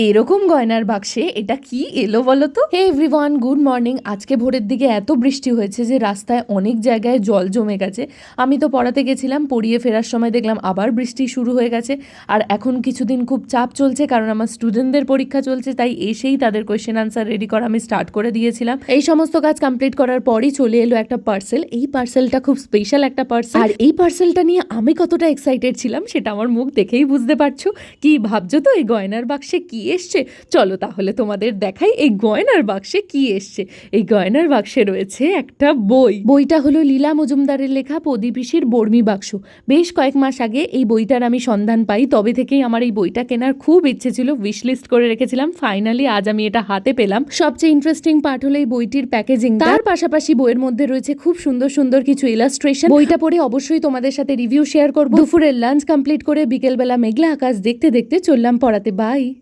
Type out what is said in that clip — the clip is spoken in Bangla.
এরকম গয়নার বাক্সে এটা কি এলো বলো তো? Hey everyone, good morning. আজকে ভোরের দিকে এত বৃষ্টি হয়েছে যে রাস্তায় অনেক জায়গায় জল জমে গেছে। আমি তো পড়াতে গেছিলাম, পড়িয়ে ফেরার সময় দেখলাম আবার বৃষ্টি শুরু হয়ে গেছে। আর এখন কিছুদিন খুব চাপ চলছে, কারণ আমার স্টুডেন্টদের পরীক্ষা চলছে, তাই এসেই তাদের কোয়েশ্চেন আনসার রেডি করা আমি স্টার্ট করে দিয়েছিলাম। এই সমস্ত কাজ কমপ্লিট করার পরই চলে এলো একটা পার্সেল। এই পার্সেলটা খুব স্পেশাল একটা পার্সেল, আর এই পার্সেলটা নিয়ে আমি কতটা এক্সাইটেড ছিলাম সেটা আমার মুখ দেখেই বুঝতে পারছো। কি ভাবছো তো এই গয়নার বাক্সে কি এসছে? চলো তাহলে তোমাদের দেখাই এই গয়নার বাক্সে কি এসছে। এই গয়নার বাক্সে রয়েছে একটা বই। বইটা হলো লীলা মজুমদারের লেখা প্রদীপিসির বর্মী বাক্স। বেশ কয়েক মাস আগে এই বইটার আমি সন্ধান পাই, তবে থেকেই আমার এই বইটা কেনার খুব ইচ্ছে ছিল, উইশ লিস্ট করে রেখেছিলাম। ফাইনালি আজ আমি এটা হাতে পেলাম। সবচেয়ে ইন্টারেস্টিং পার্ট হলো এই বইটির প্যাকেজিং। তার পাশাপাশি বইয়ের মধ্যে রয়েছে খুব সুন্দর সুন্দর কিছু ইলাস্ট্রেশন। বইটা পড়ে অবশ্যই তোমাদের সাথে রিভিউ শেয়ার করব। দুপুরের লাঞ্চ কমপ্লিট করে বিকেলবেলা মেঘলা আকাশ দেখতে দেখতে চললাম পড়াতে। বাই।